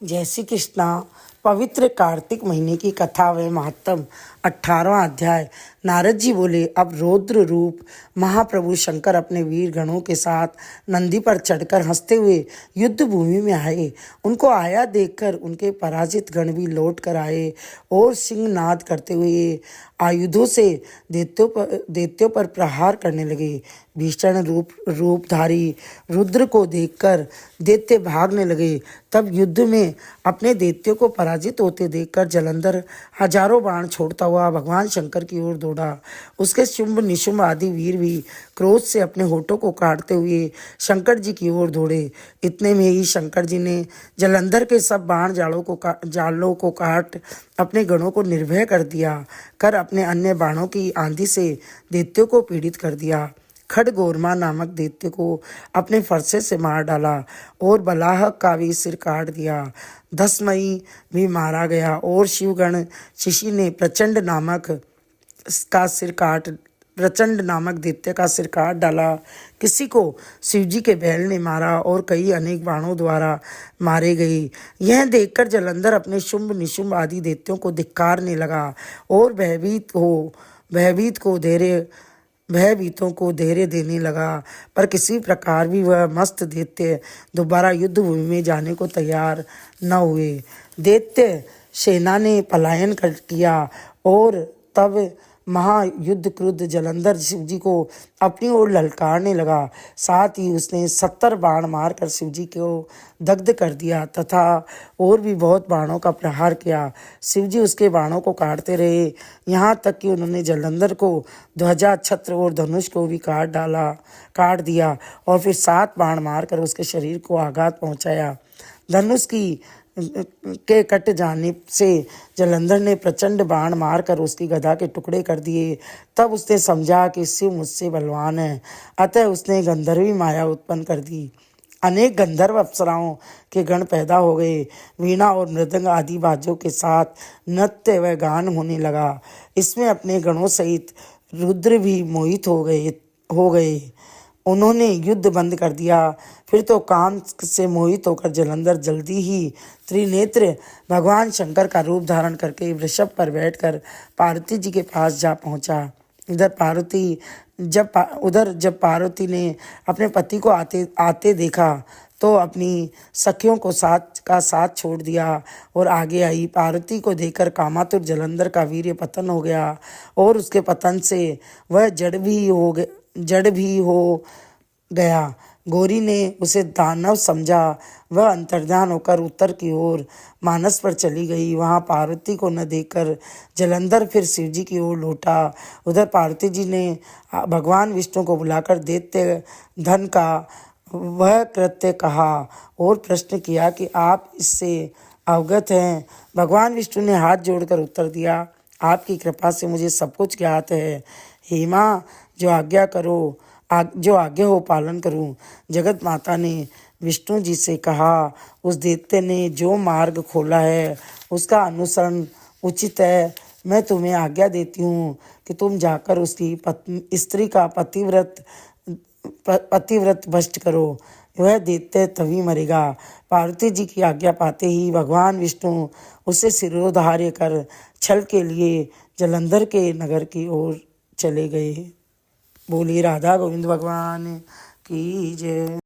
जय श्री कृष्णा। पवित्र कार्तिक महीने की कथा व महत्तम 18वां अध्याय। नारद जी बोले, अब रौद्र रूप महाप्रभु शंकर अपने वीर गणों के साथ नंदी पर चढ़कर हंसते हुए युद्ध भूमि में आए। उनको आया देखकर उनके पराजित गण भी लौट कर आए और सिंहनाद करते हुए आयुधों से दैत्यों पर प्रहार करने लगे। भीषण रूपधारी रुद्र को देखकर दैत्य भागने लगे। तब युद्ध में अपने दैत्यों को पराजित होते देखकर जलंधर हजारों बाण छोड़ता हुआ भगवान शंकर की ओर दौड़ा। उसके शुंभ निशुंभ आदि वीर भी क्रोध से अपने होठों को काटते हुए शंकर जी की ओर दौड़े। इतने में ही शंकर जी ने जलंधर के सब बाण जालों को काट अपने गणों को निर्भय कर अपने अन्य बाणों की आंधी से दैत्यों को पीड़ित कर दिया। खडगोरमा नामक दैत्य को अपने फरसे से मार डाला और बलाहक का भी सिर काट दिया। दसमई भी मारा गया और शिवगण शिशि ने प्रचंड नामक दैत्य का सिर काट डाला। किसी को शिवजी के बैल ने मारा और कई अनेक बाणों द्वारा मारे गए। यह देखकर जलंधर अपने शुंभ निशुंभ आदि दैत्यों को धिक्कारने लगा और भयभीतों को धैर्य देने लगा, पर किसी प्रकार भी वह मस्त दैत्य दोबारा युद्ध भूमि में जाने को तैयार न हुए। दैत्य सेना ने पलायन किया और तब महायुद्ध क्रुद्ध जलंधर शिवजी को अपनी ओर ललकारने लगा। साथ ही उसने 70 बाण मारकर शिवजी को दग्ध कर दिया तथा और भी बहुत बाणों का प्रहार किया। शिवजी उसके बाणों को काटते रहे, यहाँ तक कि उन्होंने जलंधर को ध्वजा, छत्र और धनुष को भी काट दिया और फिर 7 बाण मारकर उसके शरीर को आघात पहुँचाया। धनुष के कट जाने से जलंधर ने प्रचंड बाण मारकर उसकी गदा के टुकड़े कर दिए। तब उसने समझा कि शिव मुझसे बलवान है, अतः उसने गंधर्वी माया उत्पन्न कर दी। अनेक गंधर्व अप्सराओं के गण पैदा हो गए। वीणा और मृदंग आदि बाजों के साथ नृत्य व गान होने लगा। इसमें अपने गणों सहित रुद्र भी मोहित हो गए। उन्होंने युद्ध बंद कर दिया। फिर तो काम से मोहित होकर जलंधर जल्दी ही त्रिनेत्र भगवान शंकर का रूप धारण करके वृषभ पर बैठकर पार्वती जी के पास जा पहुंचा। जब पार्वती ने अपने पति को आते देखा तो अपनी सखियों को साथ छोड़ दिया और आगे आई। पार्वती को देखकर कामातुर जलंधर का वीर्य पतन हो गया और उसके पतन से वह जड़ भी हो गया। गौरी ने उसे दानव समझा। वह अंतर्ध्यान होकर उत्तर की ओर मानस पर चली गई। वहां पार्वती को न देखकर जलंधर फिर शिवजी की ओर लौटा। उधर पार्वती जी ने भगवान विष्णु को बुलाकर दैत्य धन का वह कृत्य कहा और प्रश्न किया कि आप इससे अवगत हैं। भगवान विष्णु ने हाथ जोड़कर उत्तर दिया, आपकी कृपा से मुझे सब कुछ ज्ञात है। हे माँ, जो आज्ञा हो पालन करूं। जगत माता ने विष्णु जी से कहा, उस दैत्य ने जो मार्ग खोला है उसका अनुसरण उचित है। मैं तुम्हें आज्ञा देती हूँ कि तुम जाकर उसकी स्त्री का पतिव्रत भ्रष्ट करो। वह दैत्य तभी मरेगा। पार्वती जी की आज्ञा पाते ही भगवान विष्णु उसे शिरोधार्य कर छल के लिए जलंधर के नगर की ओर चले गए। बोली राधा गोविंद भगवान की जय।